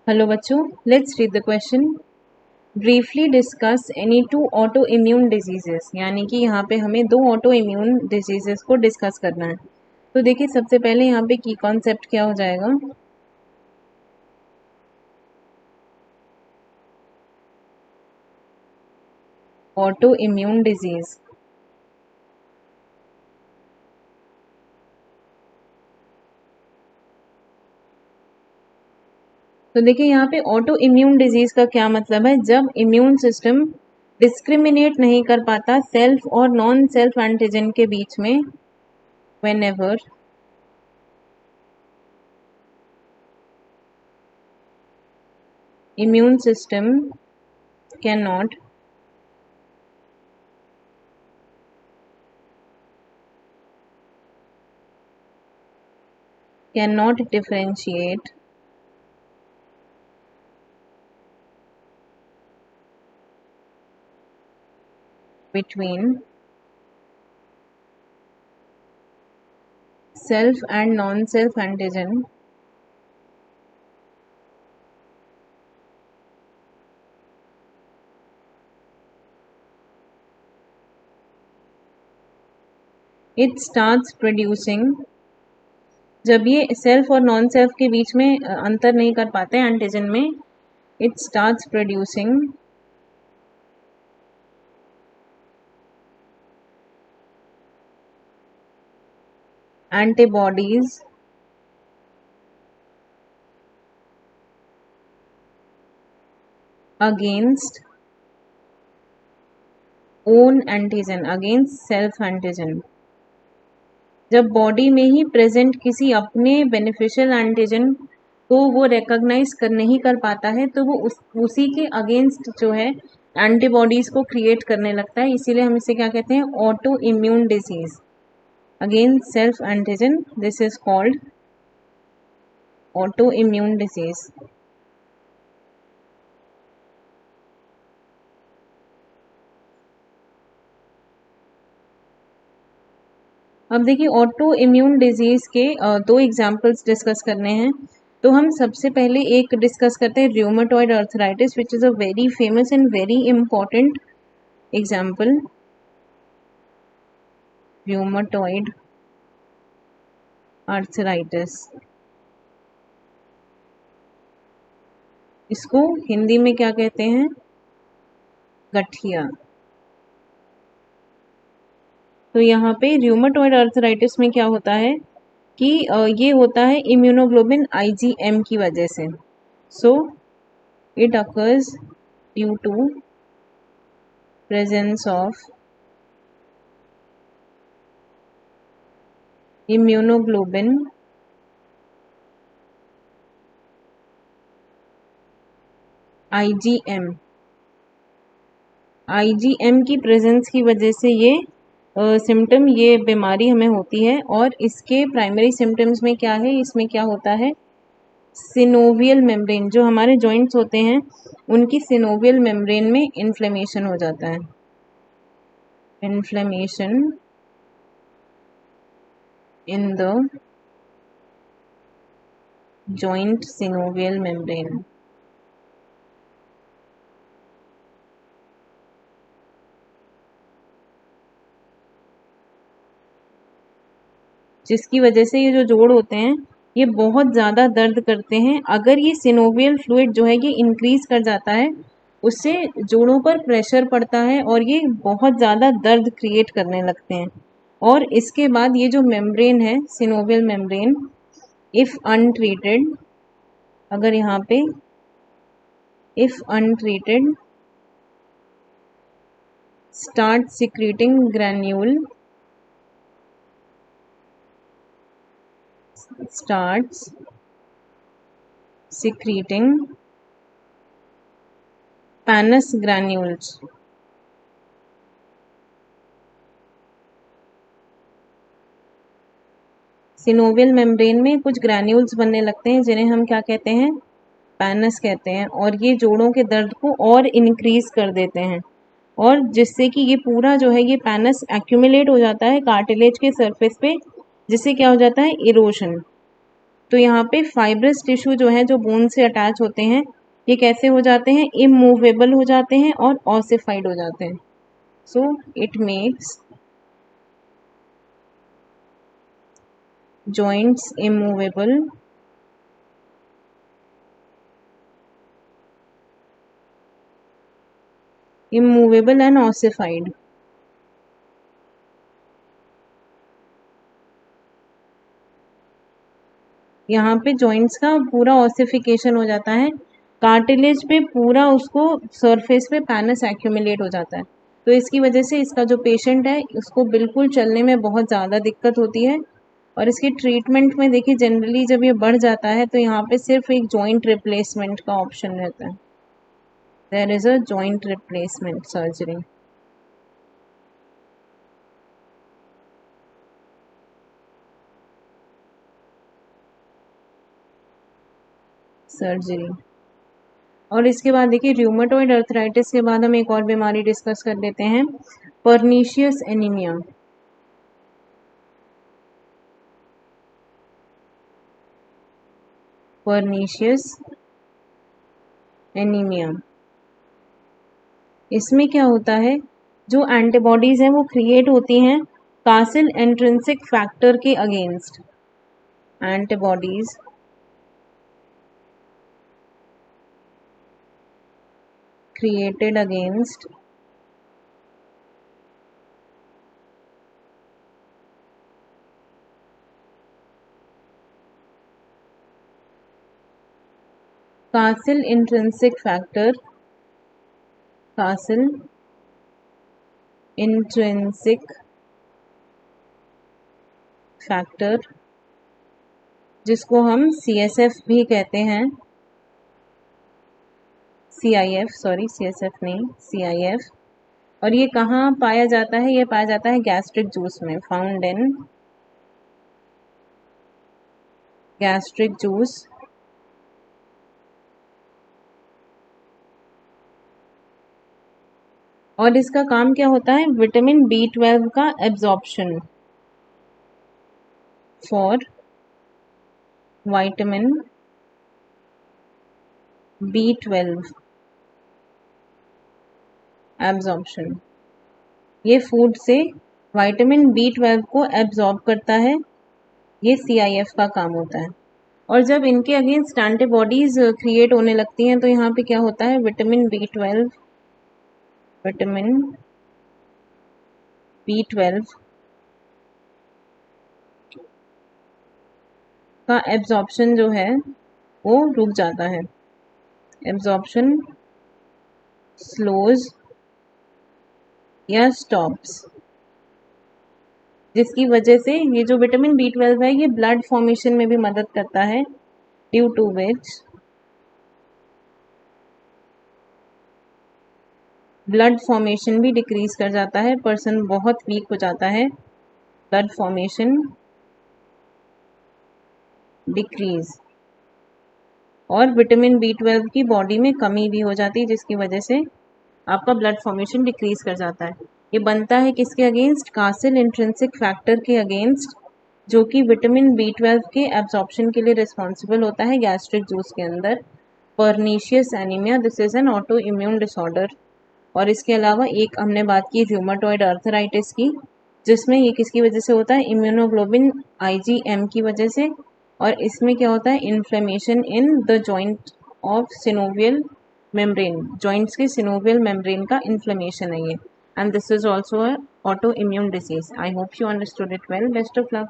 Hello बच्चों, let's read the question. Briefly discuss any two auto immune diseases. यानी कि यहाँ पे हमें दो ऑटो इम्यून डिजीजेस को डिस्कस करना है. तो देखिए, सबसे पहले यहाँ पे की कॉन्सेप्ट क्या हो जाएगा. Auto immune disease. तो देखिए, यहाँ पे ऑटो इम्यून डिजीज का क्या मतलब है. जब इम्यून सिस्टम डिस्क्रिमिनेट नहीं कर पाता सेल्फ और नॉन सेल्फ एंटीजन के बीच में. whenever immune system cannot differentiate between self and non-self antigen, it starts producing. जब ये सेल्फ और नॉन सेल्फ के बीच में अंतर नहीं कर पाते एंटीजन में, it starts producing antibodies against own antigen, against self antigen. जब बॉडी में ही प्रेजेंट किसी अपने बेनिफिशियल एंटीजन को वो रिकॉग्नाइज नहीं कर पाता है, तो वो उसी के अगेंस्ट जो है एंटीबॉडीज को क्रिएट करने लगता है. इसीलिए हम इसे क्या कहते हैं, auto immune disease against self antigen. This is called auto immune disease. अब देखिए, ऑटो इम्यून डिजीज के दो एग्जाम्पल्स डिस्कस करने हैं. तो हम सबसे पहले एक डिस्कस करते हैं rheumatoid arthritis, which is a very famous and very important example. Rheumatoid arthritis, इसको हिंदी में क्या कहते हैं, गठिया. तो यहाँ पे र्यूमेटॉइड आर्थराइटिस में क्या होता है कि ये होता है इम्यूनोग्लोबिन IgM की वजह से. So it occurs due to presence of immunoglobin IgM. IgM की प्रेजेंस की वजह से ये सिम्टम, ये बीमारी हमें होती है. और इसके प्राइमरी सिम्टम्स में क्या है, इसमें क्या होता है, सिनोवियल मेम्ब्रेन, जो हमारे जॉइंट्स होते हैं उनकी सिनोवियल मेम्ब्रेन में इन्फ्लेमेशन हो जाता है. Inflammation in the joint synovial membrane. जिसकी वजह से ये जो जोड़ होते हैं ये बहुत ज़्यादा दर्द करते हैं. अगर ये सिनोवियल फ्लूइड जो है ये इंक्रीज कर जाता है, उससे जोड़ों पर प्रेशर पड़ता है और ये बहुत ज़्यादा दर्द क्रिएट करने लगते हैं. और इसके बाद ये जो मेम्ब्रेन है, सिनोवियल मेम्ब्रेन, इफ़ अनट्रीटेड, अगर यहाँ पे if untreated start secreting granule, starts secreting pannus granules. Synovial membrane में कुछ ग्रैन्यूल्स बनने लगते हैं जिन्हें हम क्या कहते हैं, पैनस कहते हैं. और ये जोड़ों के दर्द को और इंक्रीज कर देते हैं, और जिससे कि ये पूरा जो है ये पैनस एक्यूमुलेट हो जाता है कार्टिलेज के सरफेस पे, जिससे क्या हो जाता है, इरोशन. तो यहाँ पे फाइब्रस टिश्यू जो है, जो बोन से अटैच होते हैं, ये कैसे हो जाते हैं, इमूवेबल हो जाते हैं और ऑसिफाइड हो जाते हैं. So it makes joints immovable and ossified. यहाँ पे जॉइंट्स का पूरा ऑसिफिकेशन हो जाता है, कार्टिलेज पे पूरा उसको सरफेस पे पैनस एक्यूमुलेट हो जाता है. तो इसकी वजह से इसका जो पेशेंट है उसको बिल्कुल चलने में बहुत ज़्यादा दिक्कत होती है. और इसके ट्रीटमेंट में देखिए जनरली जब ये बढ़ जाता है तो यहाँ पे सिर्फ एक जॉइंट रिप्लेसमेंट का ऑप्शन रहता है. There is a joint replacement surgery. और इसके बाद देखिए र्यूमेटॉइड अर्थराइटिस के बाद हम एक और बीमारी डिस्कस कर लेते हैं, पर्नीशियस एनीमिया. पर्नीशियस एनीमिया, इसमें क्या होता है, जो एंटीबॉडीज हैं वो क्रिएट होती हैं कासिल इंट्रिंसिक फैक्टर के against. Antibodies created against Castle intrinsic factor, Castle intrinsic factor, जिसको हम CSF भी कहते हैं, CIF, सॉरी CSF नहीं, CIF. और ये कहाँ पाया जाता है, ये पाया जाता है गैस्ट्रिक जूस में, फाउंड इन गैस्ट्रिक जूस. और इसका काम क्या होता है, विटामिन B12 का absorption. For vitamin B12 absorption, ये फूड से विटामिन B12 को एब्जॉर्ब करता है, ये CIF का काम होता है. और जब इनके अगेंस्ट एंटीबॉडीज क्रिएट होने लगती हैं तो यहाँ पे क्या होता है, विटामिन B12 का एब्जॉर्प्शन जो है वो रुक जाता है. एब्जॉर्प्शन स्लोज या स्टॉप्स, जिसकी वजह से ये जो विटामिन B12 है ये ब्लड फॉर्मेशन में भी मदद करता है, due to which blood formation भी डिक्रीज कर जाता है, पर्सन बहुत वीक हो जाता है, ब्लड फॉर्मेशन डिक्रीज. और विटामिन B12 की बॉडी में कमी भी हो जाती है, जिसकी वजह से आपका ब्लड फॉर्मेशन डिक्रीज कर जाता है. ये बनता है किसके अगेंस्ट, कासिल इंट्रिंसिक फैक्टर के अगेंस्ट, जो कि विटामिन B12 के एब्जॉर्प्शन के लिए रिस्पॉन्सिबल होता है गैस्ट्रिक जूस के अंदर. Pernicious anaemia, this is an auto immune disorder. और इसके अलावा एक हमने बात की र्यूमेटॉइड अर्थराइटिस की, जिसमें ये किसकी वजह से होता है, इम्यूनोग्लोबिन IgM की वजह से. और इसमें क्या होता है, inflammation in the joint of synovial membrane, joints के सिनोवियल मेम्ब्रेन का इन्फ्लेमेशन है ये. And this is also a auto immune disease. I hope you understood it well. Best of luck.